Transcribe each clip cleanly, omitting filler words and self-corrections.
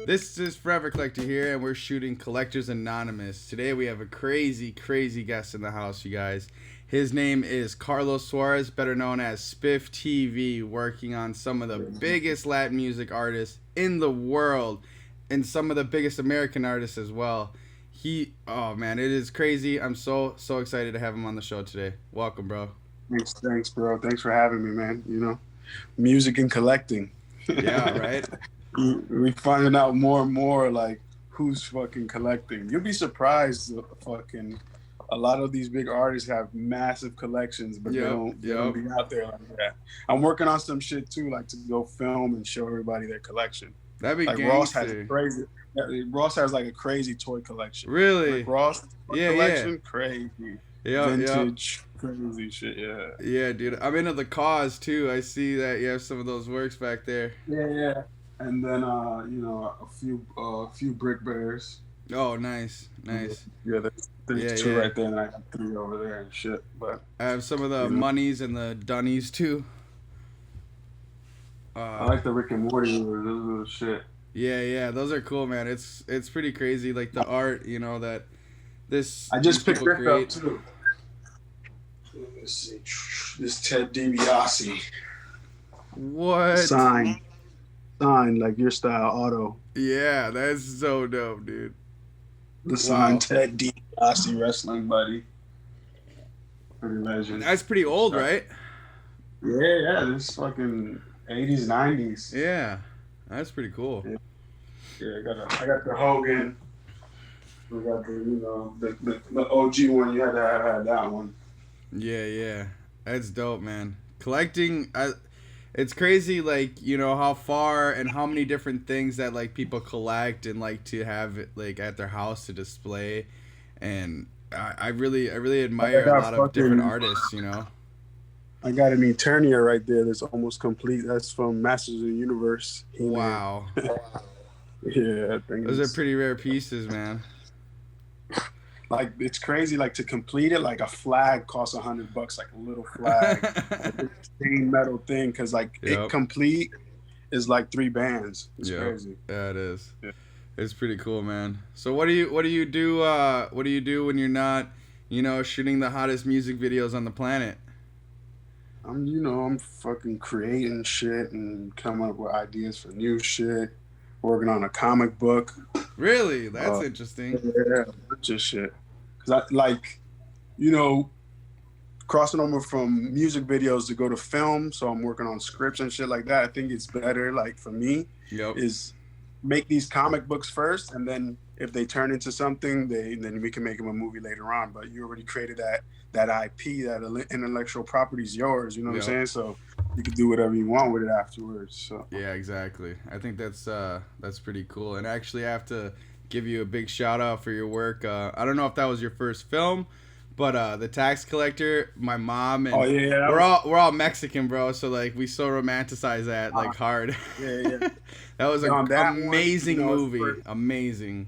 This is Forever Collector here, and we're shooting Collectors Anonymous. Today we have a crazy, crazy guest in the house, you guys. His name is Carlos Suarez, better known as SpiffTV, working on some of the biggest Latin music artists in the world, and some of the biggest American artists as well. Oh man, it is crazy. I'm so excited to have him on the show today. Welcome, bro. Thanks, bro. Thanks for having me, man. You know, music and collecting. Yeah, right? We finding out more and more, like, who's fucking collecting. You'll be surprised, fucking, a lot of these big artists have massive collections, but they don't be out there like that. I'm working on some shit, too, like, to go film and show everybody their collection. That'd be like gangster. Ross has, like, a crazy toy collection. Really? Like, Ross collection, crazy. Vintage, crazy shit, yeah. Yeah, dude. I'm into the cause, too. I see that you have some of those works back there. Yeah. And then, you know, a few brick bears. Oh, nice. Yeah, there's two right there, and I got 3 over there and shit. But I have some of the Monies and the Dunnies, too. I like the Rick and Morty, those little shit. Yeah, those are cool, man. It's pretty crazy, like the art, you know, that I just picked this up, too. Let's see. This Ted DiBiase. What? Signed like your style auto. Yeah, that's so dope, dude. The signed Ted DiBiase wrestling buddy. Pretty legend. That's pretty old, right? Yeah, this fucking 80s, 90s. Yeah, that's pretty cool. Yeah, I got the Hogan. We got the OG one. You had to have that one. Yeah, that's dope, man. Collecting, it's crazy, like, you know, how far and how many different things that, like, people collect and like to have it, like, at their house to display. And I really admire a lot of different artists, you know. I got an Eternia right there that's almost complete. That's from Masters of the Universe. Wow. Yeah, those are pretty rare pieces, man. Like, it's crazy, like, to complete it, like, a flag costs $100, like a little flag. Like a stained metal thing, because, like, it complete is like 3 bands. It's crazy. Yeah, it is. Yeah. It's pretty cool, man. So what do you do when you're not, you know, shooting the hottest music videos on the planet? I'm fucking creating shit and coming up with ideas for new shit. Working on a comic book. Really? That's interesting. Yeah, just shit. Cause I like, you know, crossing over from music videos to go to film. So I'm working on scripts and shit like that. I think it's better, like, for me, is make these comic books first, and then if they turn into something, then we can make them a movie later on. But you already created that IP, that intellectual property is yours. You know what I'm saying? So you can do whatever you want with it afterwards. So yeah, exactly. I think that's pretty cool. And actually, I have to give you a big shout out for your work. I don't know if that was your first film, but the Tax Collector, my mom and we're all Mexican, bro. So, like, we so romanticize that, like, hard. Yeah. That was an amazing movie. Amazing.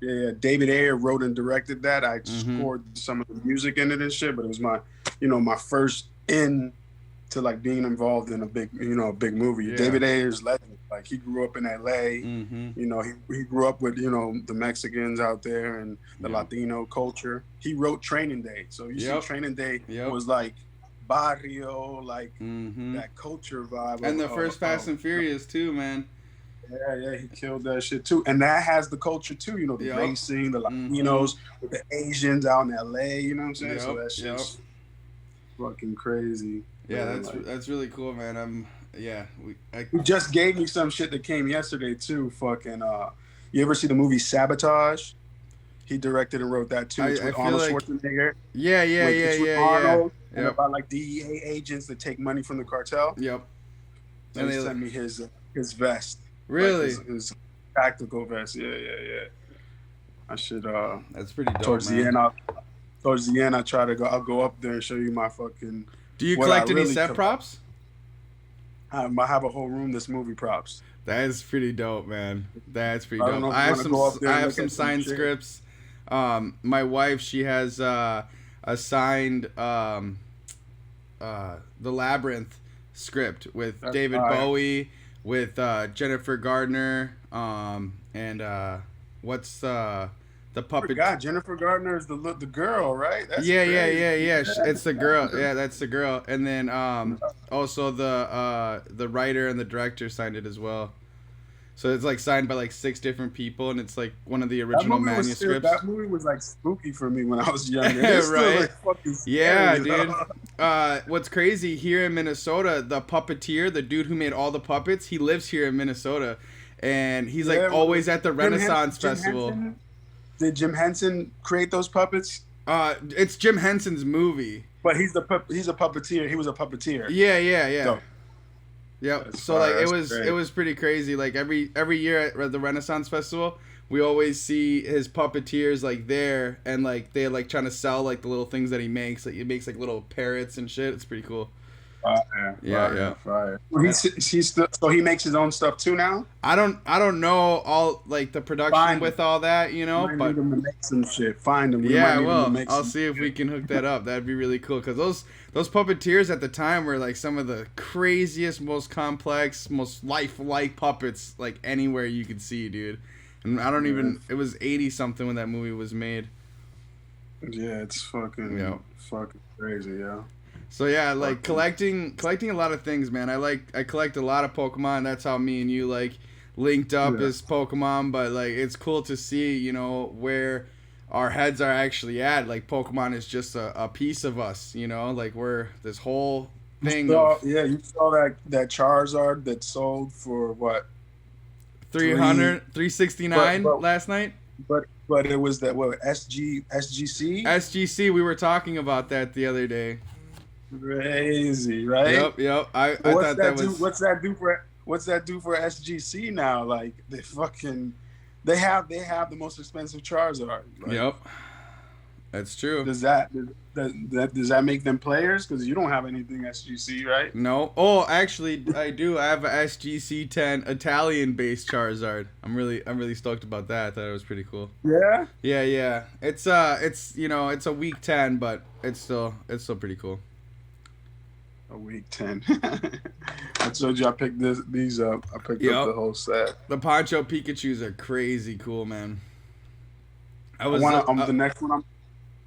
Yeah, David Ayer wrote and directed that. I scored some of the music in it and shit, but it was my first to, like, being involved in a big movie. Yeah. David Ayer's legend. Like, he grew up in LA. You know, he grew up with, you know, the Mexicans out there and the Latino culture. He wrote Training Day. So you see Training Day was like barrio, like that culture vibe. And the first Fast and Furious too, man. Yeah, he killed that shit too. And that has the culture too, you know, the racing, the Latinos with the Asians out in LA, you know what I'm saying? So that shit's fucking crazy. Yeah, that's really cool, man. He just gave me some shit that came yesterday too. Fucking you ever see the movie Sabotage? He directed and wrote that too. It's with Arnold Schwarzenegger. Yeah. Arnold, and about, like, DEA agents that take money from the cartel. Yep. So and he sent me his vest. Really? Like his tactical vest. Yeah. I should that's pretty dope. Towards the end, I'll go up there and show you my fucking. Do you collect any set props? I have a whole room that's movie props. That is pretty dope, man. That's pretty dope. I have some signed scripts. My wife, she has a signed The Labyrinth script with David Bowie, with Jennifer Gardner, and what's the puppet? God, Jennifer Gardner is the girl, right? That's yeah, crazy. yeah. It's the girl. Yeah, that's the girl. And then also the writer and the director signed it as well. So it's like signed by like 6 different people, and it's like one of the original manuscripts. That movie was like spooky for me when I was younger. It's right? Still, like, fucking scary, yeah, you know? dude. What's crazy here in Minnesota, the puppeteer, the dude who made all the puppets, he lives here in Minnesota, and he's like always at the Renaissance Festival. Did Jim Henson create those puppets? It's Jim Henson's movie. But he's a puppeteer. He was a puppeteer. Yeah. So, yep. So like it was pretty crazy. Like every year at the Renaissance Festival, we always see his puppeteers like there, and like they're like trying to sell like the little things that he makes. Like he makes like little parrots and shit. It's pretty cool. Fire. So he makes his own stuff too now. I don't know all like the production with all that, you know, but need him to make some shit. Find him. Yeah, well, I'll see if we can hook that up. That'd be really cool, because those puppeteers at the time were like some of the craziest, most complex, most lifelike puppets like anywhere you could see, dude. And I don't even. It was 80 something when that movie was made. Yeah, it's fucking crazy, yeah. So yeah, like collecting a lot of things, man. I collect a lot of Pokemon. That's how me and you like linked up as Pokemon. But like it's cool to see, you know, where our heads are actually at. Like Pokemon is just a piece of us, you know. Like we're this whole thing. You saw that Charizard that sold for what? 369 last night. But it was that SGC. SGC. We were talking about that the other day. Crazy, right? Yep. I thought that was. What's that do for SGC now? Like they have the most expensive Charizard. Right? Yep, that's true. Does that make them players? Because you don't have anything SGC, right? No. Oh, actually, I do. I have a SGC 10 Italian-based Charizard. I'm really stoked about that. I thought it was pretty cool. Yeah. Yeah. It's you know, it's a week 10, but it's still pretty cool. A week 10. I told you I picked these up. I picked up the whole set. The Poncho Pikachus are crazy cool, man. The next one.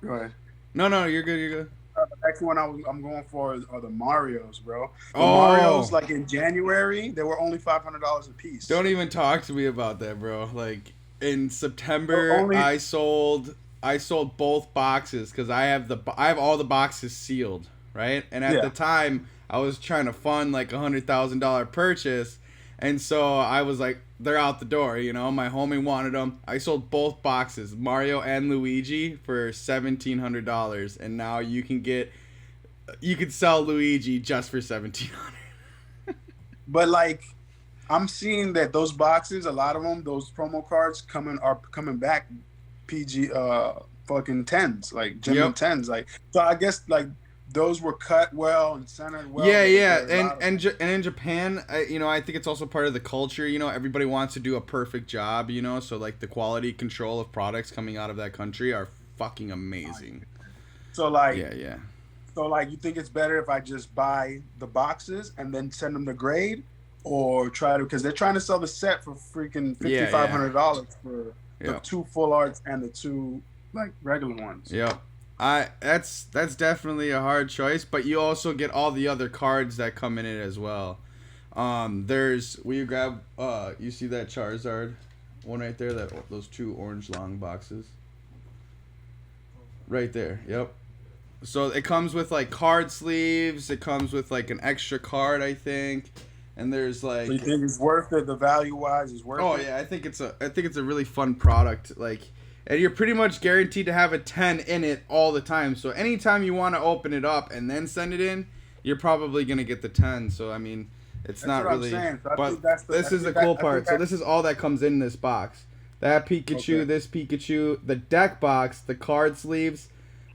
Go ahead. No, you're good. The next one I'm going for are the Marios, bro. The Marios, like in January, they were only $500 a piece. Don't even talk to me about that, bro. Like in September, I sold both boxes because I have all the boxes sealed. Right, and at the time I was trying to fund like $100,000 purchase, and so I was like, they're out the door, you know. My homie wanted them. I sold both boxes, Mario and Luigi, for $1,700, and now you could sell Luigi just for $1,700. But like, I'm seeing that those boxes, a lot of them, those promo cards are coming back, PG fucking 10s, like genuine 10s, like. So I guess like. Those were cut well and centered well. Yeah, and in Japan, you know, I think it's also part of the culture. You know, everybody wants to do a perfect job. You know, so like the quality control of products coming out of that country are fucking amazing. So like, yeah. So like, you think it's better if I just buy the boxes and then send them to grade, or because they're trying to sell the set for freaking $5,500 for the 2 full arts and the 2 like regular ones. Yeah. That's definitely a hard choice, but you also get all the other cards that come in it as well. Will you grab you see that Charizard one right there, those 2 orange long boxes right there. Yep. So it comes with like card sleeves, it comes with like an extra card, I think, and there's like. So you think it's worth it? The value wise is worth it? Oh yeah, I think it's a really fun product, like. And you're pretty much guaranteed to have a 10 in it all the time. So anytime you want to open it up and then send it in, you're probably going to get the 10. So, I mean, it's not really... So but this is the cool part. So this is all that comes in this box. That Pikachu, this Pikachu, the deck box, the card sleeves,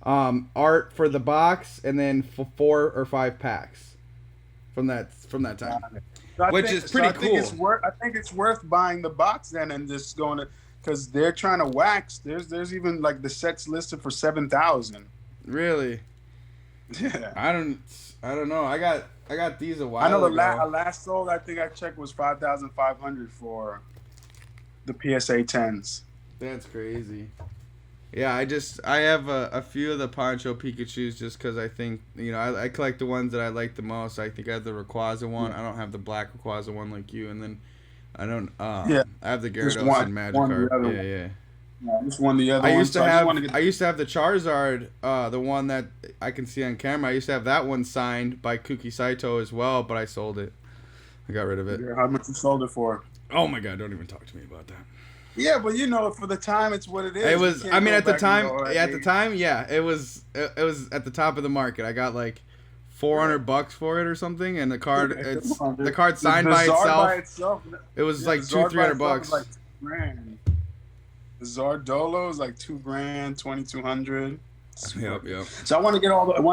art for the box, and then 4 or 5 packs from that time. Which is pretty cool. I think it's worth buying the box then and just going to... Because they're trying to wax. There's even like the sets listed for $7,000. Really? Yeah. I don't know. I I got these a while I know the ago. last sold I think I checked was 5,500 for the PSA 10s. That's crazy. Yeah, I have a few of the Poncho Pikachus just because I think, I collect the ones that I like the most. I think I have the Rayquaza one. I don't have the black Rayquaza one like you. And then I don't, Yeah, I have the just Gyarados and Magikarp. the other Yeah, one. yeah. Yeah, I just won the other I one. used to So have I I used to have the Charizard, the one that I can see on camera. I used to have that one signed by Kuki Saito as well, but I sold it. I got rid of it. Yeah, how much you sold it for? Oh my god, don't even talk to me about that. Yeah, but for the time, it's what it is. It was. I mean, at the time, yeah, it was at the top of the market. I got like $400 for it or something, and the card, the card signed by itself. It was like $200-300. Like $2,000. The Zardolo is like $2,000, 2,200. Yep. So I want to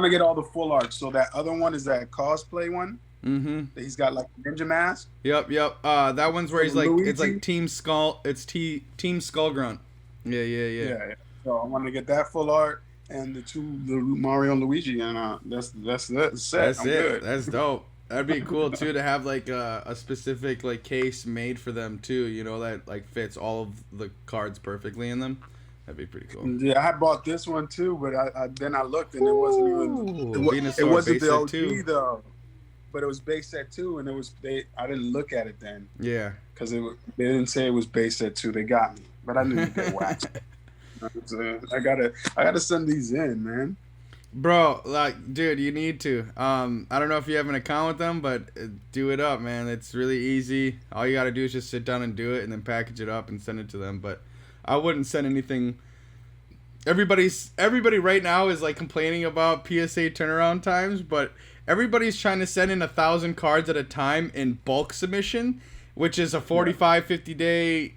get all the full art. So that other one is that cosplay one. Mm-hmm. That he's got like a ninja mask. Yep. That one's where he's like, Luigi? it's like Team Skull. It's Team Skull Grunt. Yeah. So I want to get that full art and the Mario and Luigi, and that's it. That's it. That's dope. That'd be cool too to have like a specific like case made for them too. That like fits all of the cards perfectly in them. That'd be pretty cool. Yeah, I bought this one too, but then I looked and it wasn't even. It wasn't the OG though. But it was base set 2, and I didn't look at it then. Yeah. Because they didn't say it was base set 2. They got me, but I knew they waxed. I gotta send these in, man. Bro, like, dude, you need to. I don't know if you have an account with them, but do it up, man. It's really easy. All you gotta do is just sit down and do it, and then package it up and send it to them. But I wouldn't send anything. Everybody right now is like complaining about PSA turnaround times, but everybody's trying to send in 1,000 cards at a time in bulk submission, which is a 45-50 day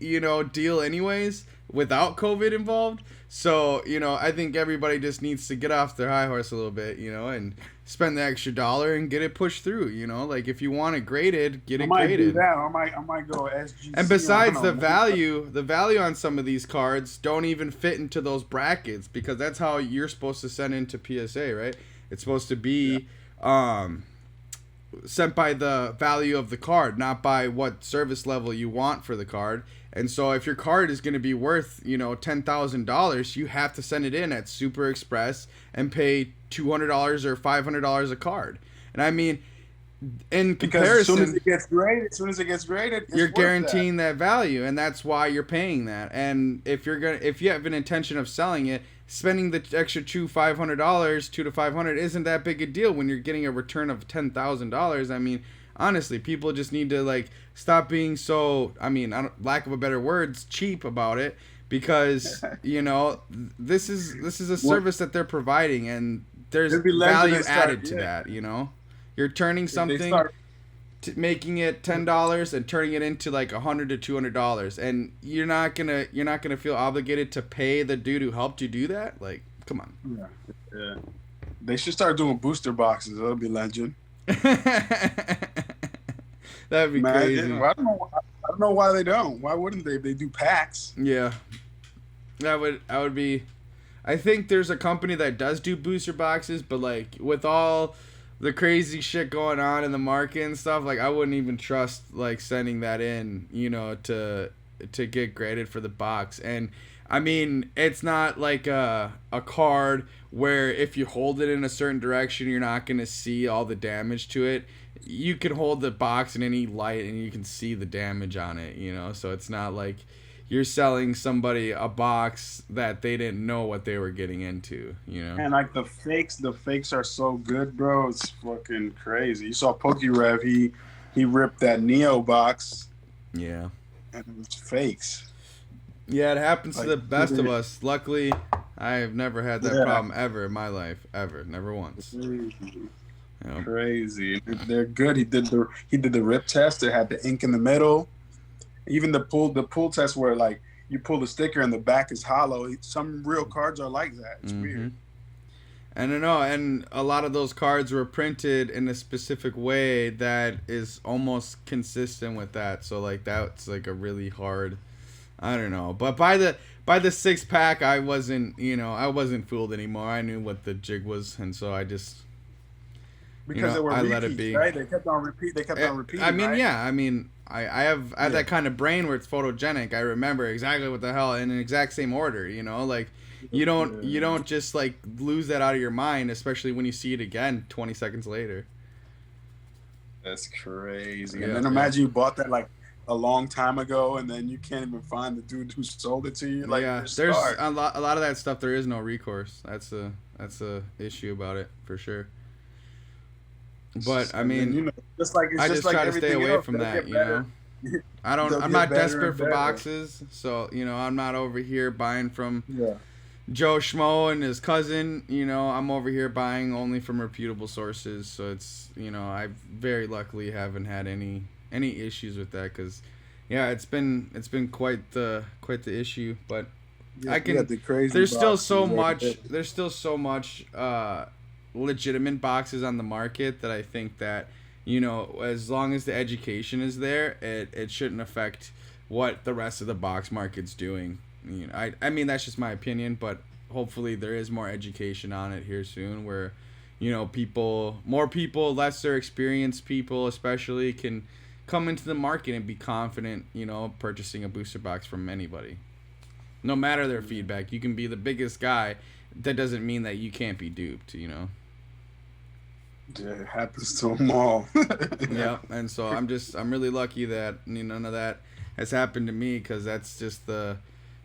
deal anyways, without COVID involved. So I think everybody just needs to get off their high horse a little bit, and spend the extra $1 and get it pushed through. Like if you want it graded, get it graded. Do that. I might go SGC. And besides, the value on some of these cards don't even fit into those brackets, because that's how you're supposed to send into PSA, right? It's supposed to be sent by the value of the card, not by what service level you want for the card. And so if your card is going to be worth, $10,000, you have to send it in at Super Express and pay $200 or $500 a card. And I mean, in comparison, as soon as it gets graded, you're guaranteeing that value, and that's why you're paying that. And if you have an intention of selling it, spending the extra $200 to $500 isn't that big a deal when you're getting a return of $10,000. I mean, honestly, people just need to like stop being so, lack of a better words, cheap about it, because this is a service that they're providing, and there's value added to that. You're turning something, making it $10 and turning it into like $100 to $200, and you're not gonna feel obligated to pay the dude who helped you do that. Like, come on. Yeah. They should start doing booster boxes. That'll be legend. That'd be crazy. I don't know why they don't. Why wouldn't they? They do packs. Yeah, that would be. I think there's a company that does do booster boxes, but like with all the crazy shit going on in the market and stuff, like I wouldn't even trust like sending that in, to get graded for the box. And I mean, it's not like a card where if you hold it in a certain direction, you're not gonna see all the damage to it. You can hold the box in any light and you can see the damage on it, so it's not like you're selling somebody a box that they didn't know what they were getting into, And like the fakes are so good, bro. It's fucking crazy. You saw PokeRev, he ripped that Neo box. Yeah. And it was fakes. Yeah, it happens to the best of us. Luckily, I have never had that problem ever in my life. Ever. Never once. Crazy. They're good. He did the rip test. It had the ink in the middle. Even the pull test where like you pull the sticker and the back is hollow. Some real cards are like that. It's weird. And I know, and a lot of those cards were printed in a specific way that is almost consistent with that. So like that's like a really hard, I don't know. But by the 6-pack, I wasn't fooled anymore. I knew what the jig was, and so I just. Because they were I repeats, let it be. right? They kept on repeat. They kept on repeating. I mean, right? yeah. I mean, I have that kind of brain where it's photogenic. I remember exactly what the hell in an exact same order. Like you don't just like lose that out of your mind, especially when you see it again 20 seconds later. That's crazy. And then imagine you bought that like a long time ago, and then you can't even find the dude who sold it to you. Like, there's a lot of that stuff. There is no recourse. That's a issue about it for sure. But I mean, I just try to stay away from that. I'm not desperate for boxes, so I'm not over here buying from Joe Schmo and his cousin. I'm over here buying only from reputable sources. So it's I very luckily haven't had any issues with that, because it's been quite the issue. But there's still so much legitimate boxes on the market that I think that as long as the education is there, it shouldn't affect what the rest of the box market's doing. I mean, that's just my opinion, but hopefully there is more education on it here soon, where more people, lesser experienced people especially, can come into the market and be confident purchasing a booster box from anybody, no matter their feedback. You can be the biggest guy, that doesn't mean that you can't be duped. Yeah, it happens to them all. Yeah, and so I'm really lucky that none of that has happened to me, because that's just the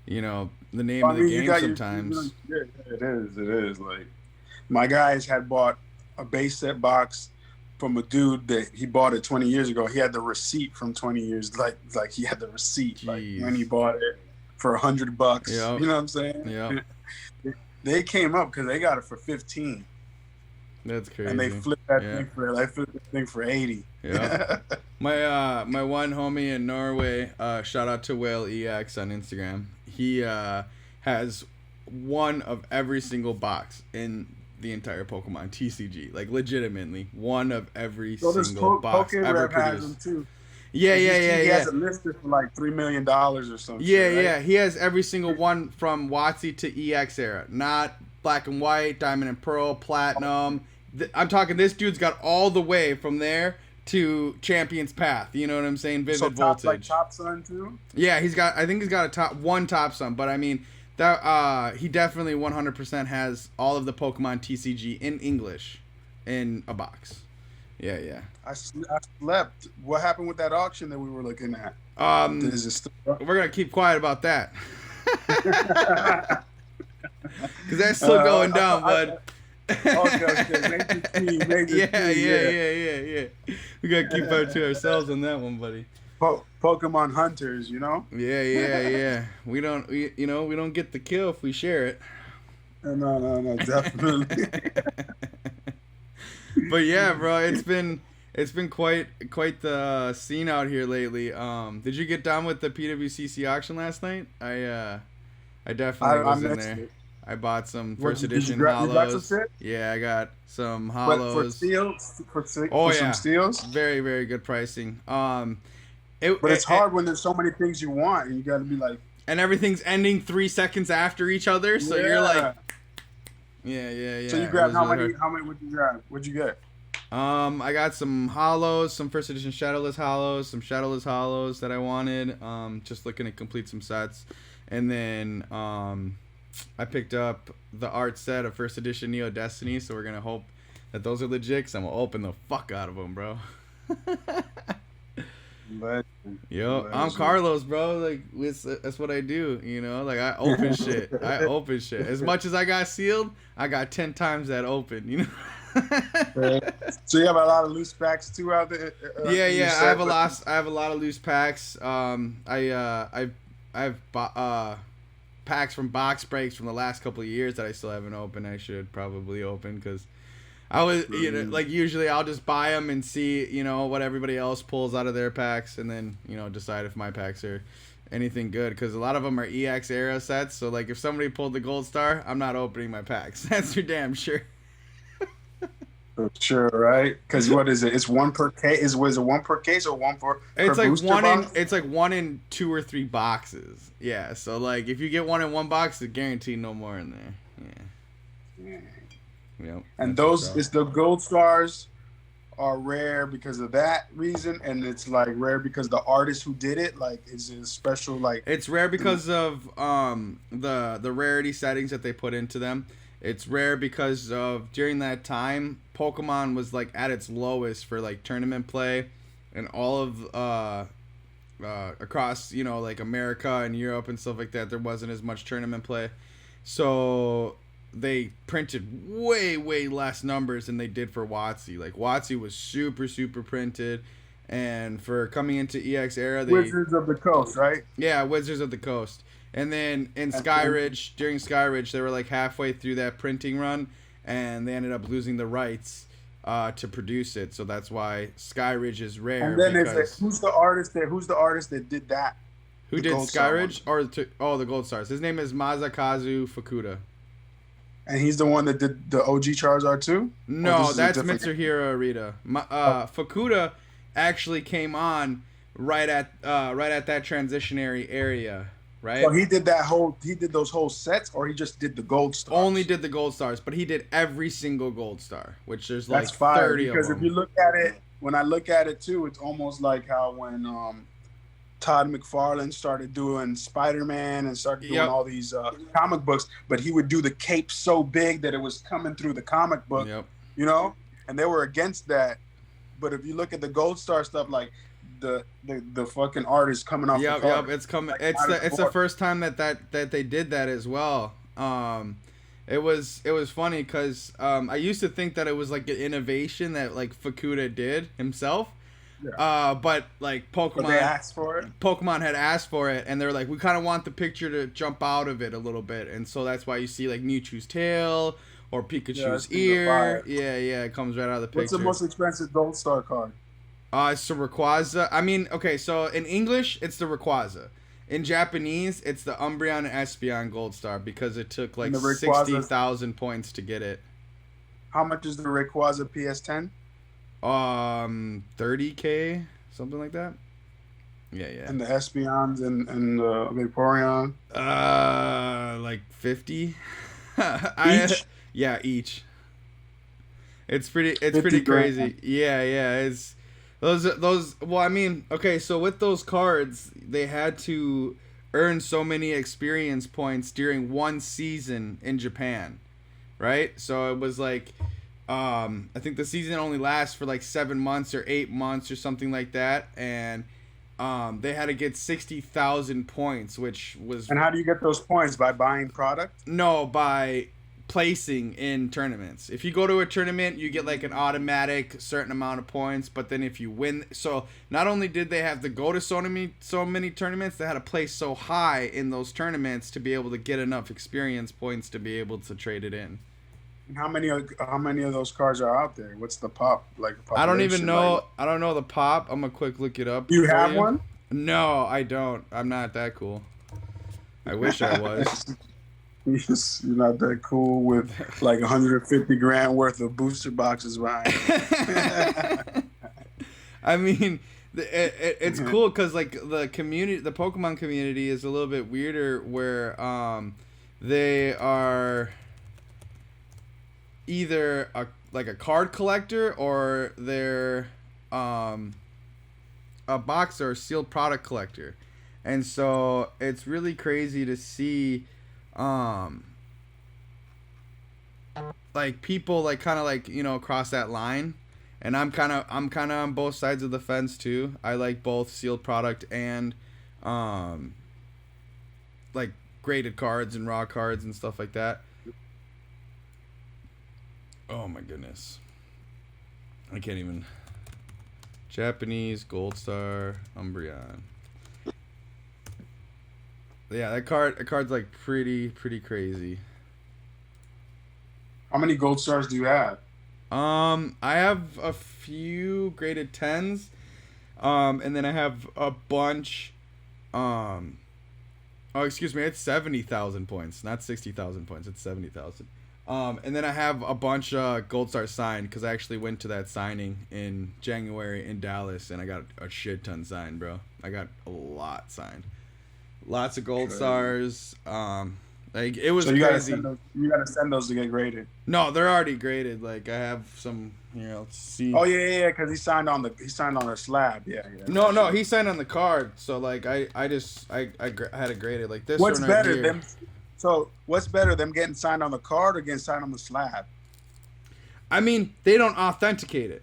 name of the game sometimes. It is. Like, my guys had bought a base set box from a dude that he bought it 20 years ago. He had the receipt from 20 years, like he had the receipt, like when he bought it for $100. Yep. You know what I'm saying? Yeah. They came up because they got it for 15. That's crazy. And they flipped that thing for 80. Yeah. My one homie in Norway, shout out to Whale EX on Instagram. He has one of every single box in the entire Pokemon TCG. Like, legitimately, one of every single box ever produced. Too. Yeah. He has it listed for like $3 million or something. Yeah, right? He has every single one from WotC to EX era. Not Black and White, Diamond and Pearl, Platinum. I'm talking, this dude's got all the way from there to Champion's Path. You know what I'm saying? Vivid Voltage. Like Top Sun too? Yeah, I think he's got one Top Sun, but I mean, that he definitely 100% has all of the Pokemon TCG in English in a box. Yeah. I slept. What happened with that auction that we were looking at? We're gonna keep quiet about that. Because that's still going down, bud. Okay. Yeah. We gotta keep it to ourselves on that one, buddy. Pokemon hunters, Yeah. We don't get the kill if we share it. No, definitely. But yeah, bro, it's been quite the scene out here lately. Did you get done with the PWCC auction last night? I definitely was in there. It. I bought some first edition hollows. You got some shit? Yeah, I got some hollows. For steals? Some steals? Very, very good pricing. But it's hard when there's so many things you want, and you got to be like... And everything's ending 3 seconds after each other, so you're like... Yeah. So you grabbed how many would you grab? What'd you get? I got some hollows, some first edition shadowless hollows, some shadowless hollows that I wanted. Just looking to complete some sets. And then I picked up the art set of first edition Neo Destiny, so we're gonna hope that those are legit, because I'm gonna open the fuck out of them, bro. Yo, I'm Carlos, bro. Like, that's what I do, Like, I open shit. As much as I got sealed, I got 10 times that open, So you have a lot of loose packs too out there. Yeah. I have a lot of loose packs. I have packs from box breaks from the last couple of years that I still haven't opened. I should probably open, because I was, like, usually I'll just buy them and see, what everybody else pulls out of their packs, and then, decide if my packs are anything good, because a lot of them are EX era sets. So, like, if somebody pulled the Gold Star, I'm not opening my packs. That's for damn sure. Sure, right? Because what is it? It's one per case. Was it one per case or one per booster box? It's like one in 2 or 3 boxes. Yeah. So, like, if you get one in one box, it's guaranteed no more in there. Yeah. Yep. And those is the Gold Stars are rare because of that reason, and it's like rare because the artist who did it like is a special like. It's rare because of the rarity settings that they put into them. It's rare because of during that time Pokemon was like at its lowest for like tournament play, and all of across like America and Europe and stuff like that, there wasn't as much tournament play, so they printed way less numbers than they did for WotC. Like WotC was super printed, and for coming into EX era, they Wizards of the Coast, right? Yeah, Wizards of the Coast. And then in Skyridge, during Skyridge, they were like halfway through that printing run, and they ended up losing the rights to produce it. So that's why Skyridge is rare. And then who's the artist that did that? Who did Skyridge? The Gold Stars. His name is Masakazu Fukuda. And he's the one that did the OG Charizard too? No, that's Mitsuhiro Arita. Fukuda actually came on right at that transitionary area, right? So he did those whole sets, or he just did the Gold Stars? Only did the Gold Stars, but he did every single Gold Star, which there's like that's fire, 30 of them. because if you look at it, when I look at it too, it's almost like how when Todd McFarlane started doing Spider-Man and started doing all these comic books, but he would do the cape so big that it was coming through the comic book, and they were against that. But if you look at the Gold Star stuff, like the fucking art is coming off the card. It's coming. It's the first time that they did that as well. It was funny because I used to think that it was like an innovation that like Fukuda did himself. Yeah. But like Pokemon had asked for it, and they're like, we kind of want the picture to jump out of it a little bit, and so that's why you see like Mewtwo's tail or Pikachu's ear. Yeah, it comes right out of the picture. What's the most expensive Gold Star card? It's the Rayquaza. I mean, okay, so in English it's the Rayquaza. In Japanese, it's the Umbreon and Espeon Gold Star because it took like 60,000 points to get it. How much is the Rayquaza PS10? 30K, something like that. Yeah. And the Espeons and the Vaporeon? Like 50. Each? Yeah, each. It's pretty crazy. Yeah. It's those. Well, I mean, okay. So with those cards, they had to earn so many experience points during one season in Japan, right? So it was like. I think the season only lasts for like 7 months or 8 months or something like that, and they had to get 60,000 points, which was. And how do you get those points? By buying product? No, by placing in tournaments. If you go to a tournament, you get like an automatic certain amount of points, but then if you win, so not only did they have to go to so many tournaments, they had to place so high in those tournaments to be able to get enough experience points to be able to trade it in. How many of those cards are out there? What's the pop like? I don't even know. Like? I don't know the pop. I'm gonna quick look it up. You have one? No, I don't. I'm not that cool. I wish I was. You're not that cool with like 150 grand worth of booster boxes behind you. I mean, it's cool because like the Pokemon community is a little bit weirder, where they are either a card collector or they're a boxer or sealed product collector, and so it's really crazy to see like people like kind of like cross that line, and I'm kind of on both sides of the fence too. I like both sealed product and like graded cards and raw cards and stuff like that. Oh my goodness. I can't even. Japanese Gold Star Umbreon. Yeah, that card's like pretty crazy. How many Gold Stars do you have? I have a few graded 10s. And then I have a bunch oh, excuse me, it's 70,000 points, not 60,000 points. It's 70,000. And then I have a bunch of Gold Stars signed because I actually went to that signing in January in Dallas, and I got a shit ton signed, bro. I got a lot signed. Lots of Gold Stars. Like, it was So crazy. You gotta send those to get graded. No, they're already graded. Like, I have some. Here, let's see. Oh yeah, because he signed on the slab. Yeah. No, he signed on the card. So like, I had it graded like this. What's one right better, here. what's better, them getting signed on the card or getting signed on the slab? I mean, they don't authenticate it.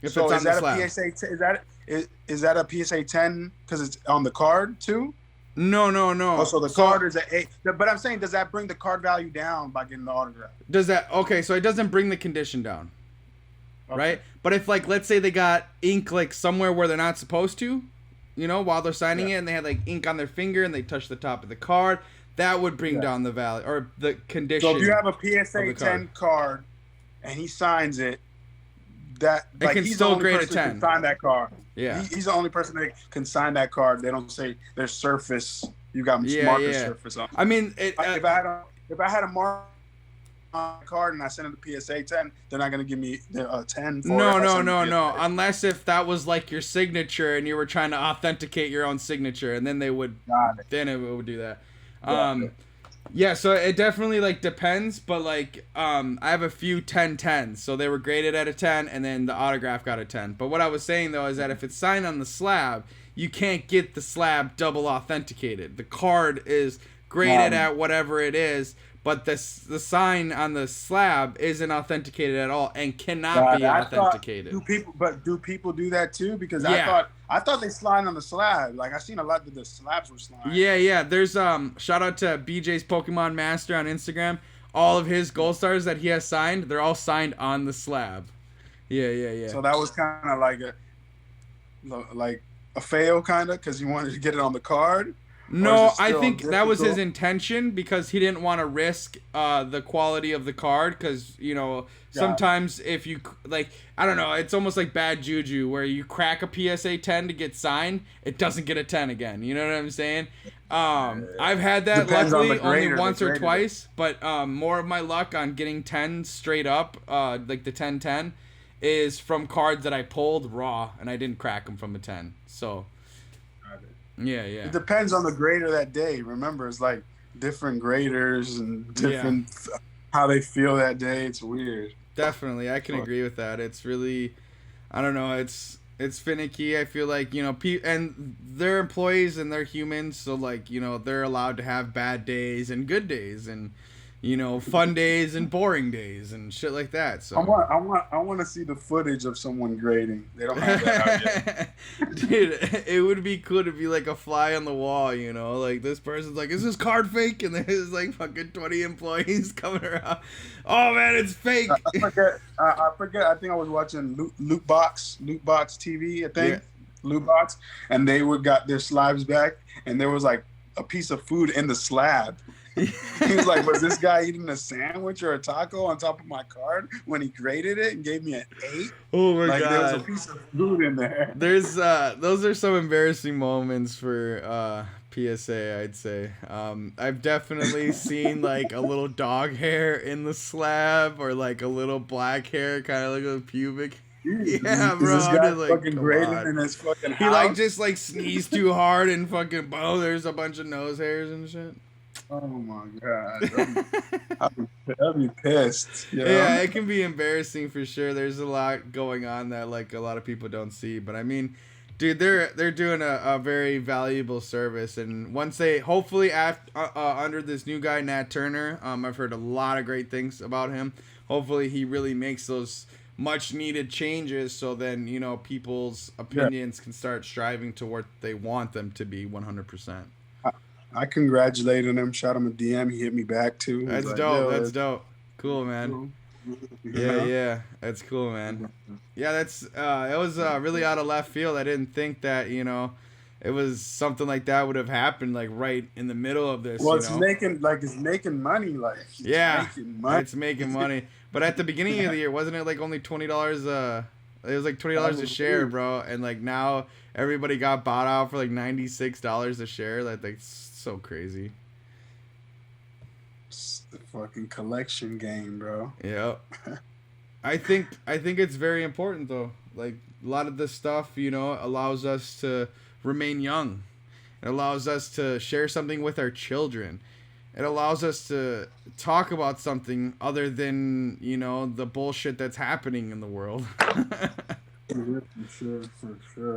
If So it's on is that the slab. a PSA? Is that a PSA 10 because it's on the card too? No. Oh, so the card is a. But I'm saying, does that bring the card value down by getting the autograph? Does that? Okay, so it doesn't bring the condition down, Okay. right? But if, like, let's say they got ink like somewhere where they're not supposed to, you know, while they're signing it, and they had like ink on their finger and they touched the top of the card, that would bring down the value or the condition. So if you have a PSA 10 card and he signs it, that like, can he's still the only grade a person who 10. can sign that card. Yeah. He's the only person that can sign that card. They don't say there's surface. You got marker surface on. I mean, if I had a mark on the card and I sent it to PSA 10, they're not gonna give me a 10 for it. No. Unless if that was like your signature and you were trying to authenticate your own signature, and then they would, then it would do that. Yeah, so it definitely like depends, but like I have a few 10-10s, so they were graded at a 10, and then the autograph got a 10. But what I was saying though is that if it's signed on the slab, you can't get the slab double authenticated. The card is graded at whatever it is, but the sign on the slab isn't authenticated at all and cannot be authenticated. Do people do that too? Because I thought they slide on the slab. Like, I seen a lot that the slabs were sliding. Yeah. There's shout out to BJ's Pokemon Master on Instagram. All of his Gold Stars that he has signed, they're all signed on the slab. Yeah. So that was kind of like a fail, kind of, because he wanted to get it on the card. No, I think that was his intention, because he didn't want to risk the quality of the card, because, you know, sometimes if you, like, I don't know, it's almost like bad juju, where you crack a PSA 10 to get signed, it doesn't get a 10 again. You know what I'm saying? I've had that, luckily, only once or twice, but more of my luck on getting 10 straight up, like the 10-10, is from cards that I pulled raw, and I didn't crack them from a 10. So... Yeah. It depends on the grader that day. Remember, it's like different graders and different how they feel that day. It's weird. Definitely, I can agree with that. It's really, I don't know. It's finicky. I feel like, you know, and they're employees and they're humans, so like, you know, they're allowed to have bad days and good days, and, you know, fun days and boring days and shit like that. So I want to see the footage of someone grading. They don't have that out yet. Dude, it would be cool to be like a fly on the wall, you know, like this person's like, is this card fake? And there's like fucking 20 employees coming around. Oh man, it's fake. I forget. I think I was watching Lootbox TV. I think Lootbox, and they got their slabs back, and there was like a piece of food in the slab. He was like, was this guy eating a sandwich or a taco on top of my card when he graded it and gave me an 8? Oh my god. There was a piece of food in there. There's those are some embarrassing moments for PSA, I'd say. I've definitely seen like a little dog hair in the slab, or like a little black hair, kind of like a pubic. Yeah, bro. This guy like, fucking grading in his fucking house. He like just like sneezed too hard and fucking there's a bunch of nose hairs and shit. Oh my god, I'd be pissed. You know? Yeah, it can be embarrassing for sure. There's a lot going on that like a lot of people don't see, but I mean, dude, they're doing a very valuable service, and once they hopefully under this new guy Nat Turner, I've heard a lot of great things about him. Hopefully, he really makes those much needed changes, so then, you know, people's opinions can start striving to what they want them to be 100%. I congratulated him, shot him a DM. He hit me back too. That's like, dope. That's dope. Cool, man. Cool. Yeah. That's cool, man. Yeah, that's it was really out of left field. I didn't think that, you know, it was something like that would have happened like right in the middle of this. Well, you it's know? making money. Like, it's making money. But at the beginning of the year, wasn't it like only $20? It was like $20 a share, bro. And like now everybody got bought out for like $96 a share. That's so crazy. It's the fucking collection game, bro. Yeah. I think it's very important though. Like a lot of this stuff, you know, allows us to remain young. It allows us to share something with our children. It allows us to talk about something other than, you know, the bullshit that's happening in the world.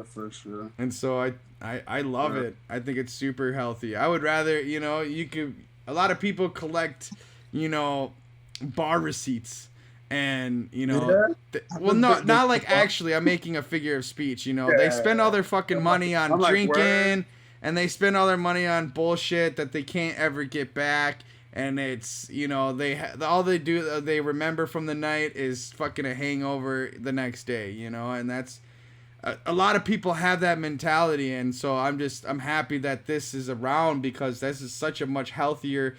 For sure. And so I love it. I think it's super healthy. I would rather, you know, a lot of people collect, you know, bar receipts. And, you know, not like actually, I'm making a figure of speech, you know. They spend all their fucking money on drinking, and they spend all their money on bullshit that they can't ever get back. And it's, you know, all they do, they remember from the night is fucking a hangover the next day, you know. And that's, a lot of people have that mentality. And so I'm happy that this is around, because this is such a much healthier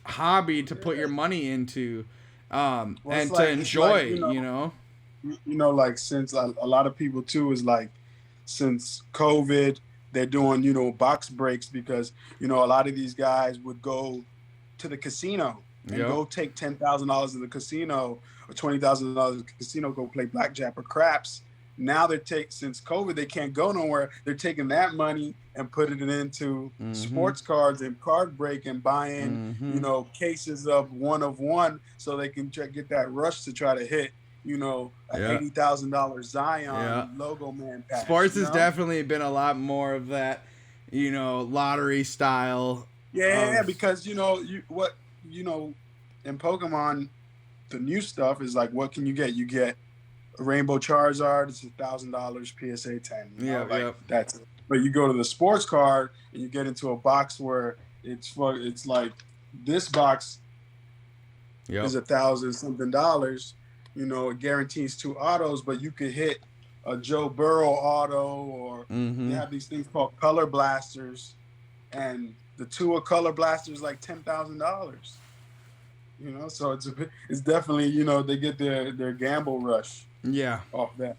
hobby to put your money into. And to enjoy, you know. You know, like, since a lot of people too is like, since COVID, they're doing, you know, box breaks, because, you know, a lot of these guys would go to the casino and go take $10,000 in the casino or $20,000 in the casino, go play blackjack or craps. Now since COVID, they can't go nowhere. They're taking that money and putting it into sports cards and card break and buying, you know, cases of one, so they can get that rush to try to hit, you know, a $80,000 Zion logo man patch. Sports has definitely been a lot more of that, you know, lottery style. Yeah, because, you know, in Pokemon, the new stuff is like, what can you get? You get a Rainbow Charizard, it's $1,000 PSA 10. You know, that's it. But you go to the sports card and you get into a box where it's like, this box is $1,000 something. You know, it guarantees 2 autos, but you could hit a Joe Burrow auto, or they have these things called color blasters, and the 2 color blasters like $10,000. You know, so it's definitely, you know, they get their gamble rush. Yeah. Off that.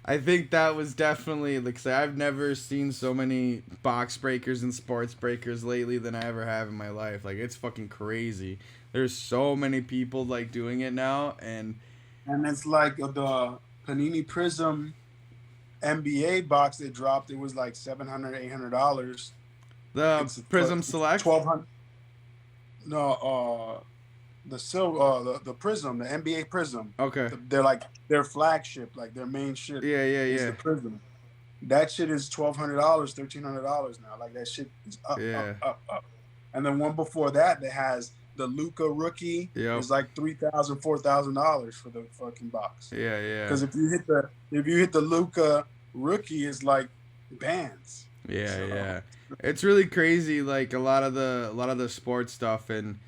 I think that was definitely, like, I've never seen so many box breakers and sports breakers lately than I ever have in my life. Like, it's fucking crazy. There's so many people, like, doing it now, and it's like the Panini Prism NBA box they dropped. It was like $700, $800. The Prism Select? $1,200. No, the Prism, the NBA Prism. Okay. They're like their flagship, like their main shit. Yeah. Is the Prism. That shit is $1,200, $1,300 now. Like, that shit is up. And then one before that has the Luka rookie. It's like $3,000, $4,000 for the fucking box. Yeah. Because if you hit the Luka rookie, it's like bands. Yeah. It's really crazy. Like, a lot of the sports stuff, and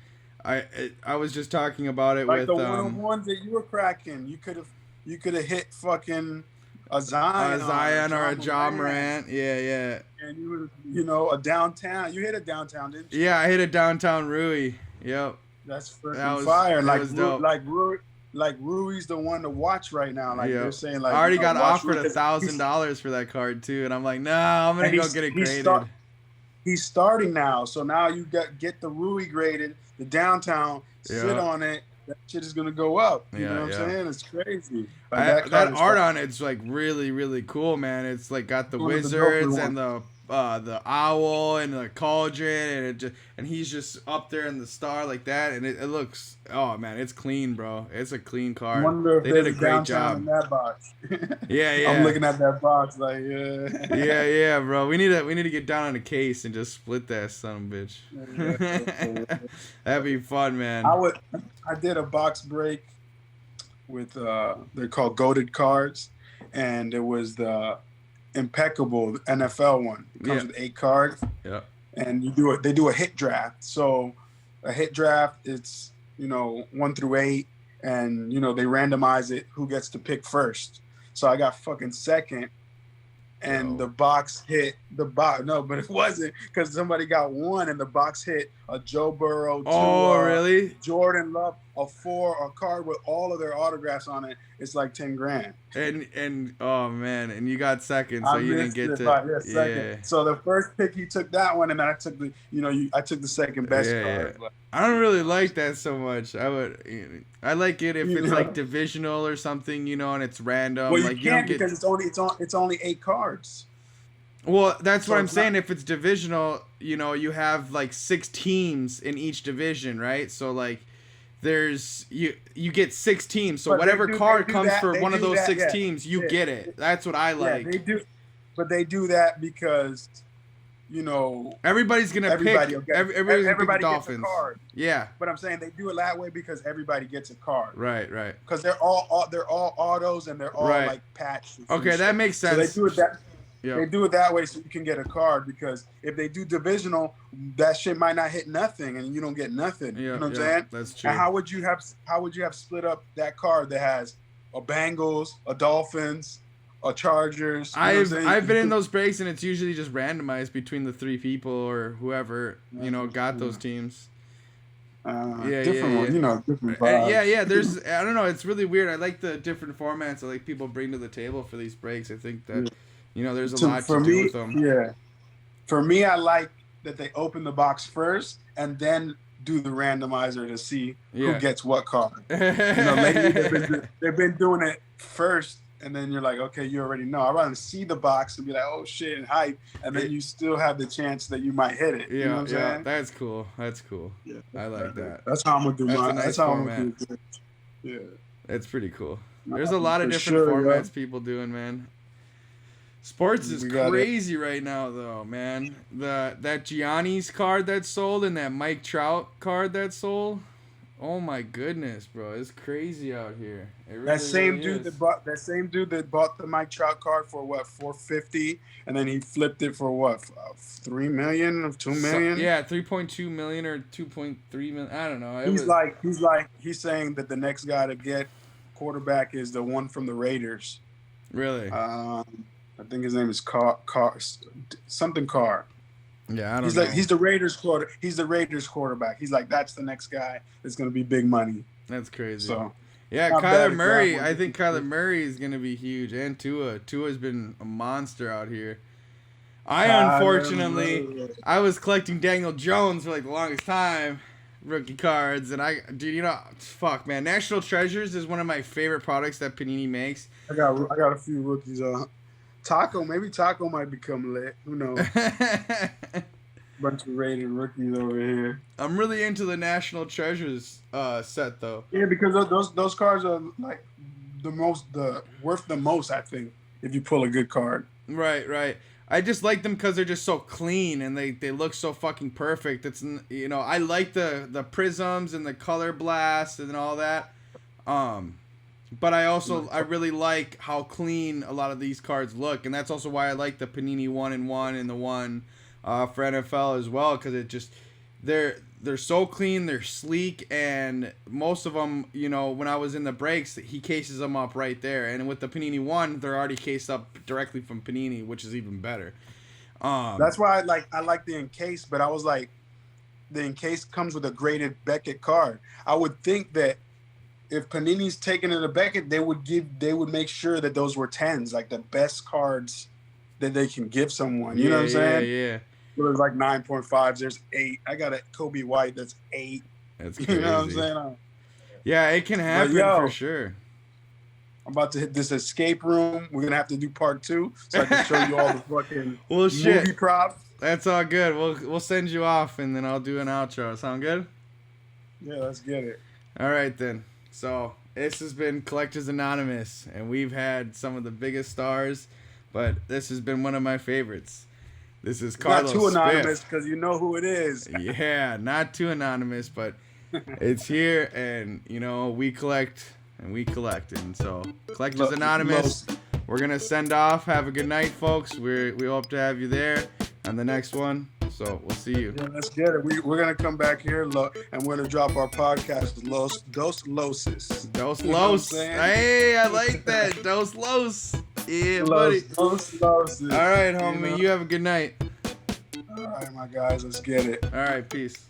I was just talking about it, like, with the one-on-ones that you were cracking. You could have hit fucking a Zion or a Ja Morant. Yeah. And you know, a downtown. You hit a downtown, didn't you? Yeah, I hit a downtown Rui. Yep. That's freaking fire. Like Rui's the one to watch right now. Like, they're saying, like, I already got offered $1,000 for that card too, and I'm like, no, I'm gonna go get it graded. He's starting now, so now you get the Rui graded, the downtown, sit on it. That shit is gonna go up. You know what I'm saying? It's crazy. Like, that art on it's like really, really cool, man. It's like got the wizards and the owl and the cauldron, and he's just up there in the star like that, and it looks, oh man, it's clean, bro. It's a clean card. They did a great job in that box. Yeah. I'm looking at that box like, yeah, bro. We need to get down on a case and just split that son of a bitch. That'd be fun, man. I did a box break with they're called goated cards, and it was the Impeccable NFL one. It comes with 8 cards. Yeah. And they do a hit draft. So a hit draft, it's, you know, 1 through 8, and, you know, they randomize it who gets to pick first. So I got fucking second, and the box hit but it wasn't, because somebody got 1 and the box hit a Joe Burrow, 2, really? Jordan Love, a 4, a card with all of their autographs on it. It's like $10,000. And oh man, and you got second, so you didn't get to. Second. So the first pick, he took that one, and then I took I took the second best card. Yeah. I don't really like that so much. I like it if it's like divisional or something, you know, and it's random. Well, like, you can't, because it's only 8 cards. Well, that's So what I'm it's saying. not- If it's divisional, you know, you have like 6 teams in each division, right? So like, there's you get 6 teams. So But whatever they card do comes that. for They one of do those that, 6 yeah. teams, you Yeah. get it. That's what I Yeah, like. they do, but they do that because, you know, Everybody's gonna everybody pick. will get, Everybody's gonna pick the everybody gets a Dolphins. card. Yeah. But I'm saying they do it that way because everybody gets a card. Right. Right. Because they're all autos and they're all Right. like patched. and Okay, shit. that makes So they sense. do it that. Yeah. They do it that way so you can get a card, because if they do divisional, that shit might not hit nothing and you don't get nothing. Yeah. You know what I'm Yeah. saying? That's true. And how would you have split up that card that has a Bengals, a Dolphins, a Chargers? You know what I'm saying? I've been in those breaks and it's usually just randomized between the 3 people or whoever, you know, got those teams. Different one, you know, different And vibes. yeah, there's I don't know, it's really weird. I like the different formats that like people bring to the table for these breaks. I think that you know, there's a lot to do with them. Yeah. For me, I like that they open the box first and then do the randomizer to see who gets what card. You know, lately they've been doing it first, and then you're like, okay, you already know. I'd rather see the box and be like, oh shit, and hype, and then you still have the chance that you might hit it. Yeah, you know what I'm saying? That's cool. That's cool. Yeah, I like that. That's how I'm gonna do That's a mine. nice That's how format. I'm gonna do it. Yeah. It's pretty cool. There's a lot of For different sure, formats yeah. people doing, man. Sports is We got it. crazy right now, though, man. That Gianni's card that sold and that Mike Trout card that sold. Oh my goodness, bro! It's crazy out here. It really, That same really dude is. that bought the Mike Trout card for what, $450, and then he flipped it for what, $3 million or $2 million? Yeah, 3.2 million or 2.3 million. I don't know. He's saying that the next guy to get quarterback is the one from the Raiders. Really? I think his name is something Carr. Yeah, I don't know. He's the Raiders quarterback. He's like, that's the next guy that's gonna be big money. That's crazy. So yeah, not bad Kyler Murray. example. I think Kyler Murray is gonna be huge, and Tua. Tua's been a monster out here. Unfortunately, I was collecting Daniel Jones for like the longest time, rookie cards, and dude, you know, fuck, man. National Treasures is one of my favorite products that Panini makes. I got a few rookies. Maybe Taco might become lit. Who knows? Bunch of rated rookies over here. I'm really into the National Treasures set though. Yeah, because those cards are like worth the most, I think, if you pull a good card. Right. I just like them because they're just so clean and they look so fucking perfect. It's, you know, I like the prisms and the color blast and all that. But I really like how clean a lot of these cards look, and that's also why I like the Panini 1-in-1 and the one for NFL as well, because it just they're so clean, they're sleek, and most of them, you know, when I was in the breaks, he cases them up right there, and with the Panini 1, they're already cased up directly from Panini, which is even better. That's why I like the encased, but I was like, the encased comes with a graded Beckett card. I would think that if Panini's taking it to Beckett, they would make sure that those were 10s, like the best cards that they can give someone. You know what I'm saying? Yeah. There's like 9.5s. There's 8. I got a Kobe White that's 8. That's crazy. You know what I'm saying? Yeah, it can happen for sure. I'm about to hit this escape room. We're gonna have to do part 2 so I can show you all the fucking movie props. That's all good. We'll send you off and then I'll do an outro. Sound good? Yeah, let's get it. All right then. So this has been Collectors Anonymous, and we've had some of the biggest stars, but this has been one of my favorites. This is Carlos. Not too anonymous Spiff. because you know who it is. Yeah, not too anonymous, but it's here, and you know we collect and we collect, and so Collectors Anonymous. We're gonna send off. Have a good night, folks. We hope to have you there on the next one. So we'll see you. Yeah, let's get it. We're gonna come back here and we're gonna drop our podcast. Dos Loses. Dos Los. Hey, I like that. Dos Los. Yeah, buddy. Dos Loses. All right, homie. You have a good night. All right, my guys. Let's get it. All right, peace.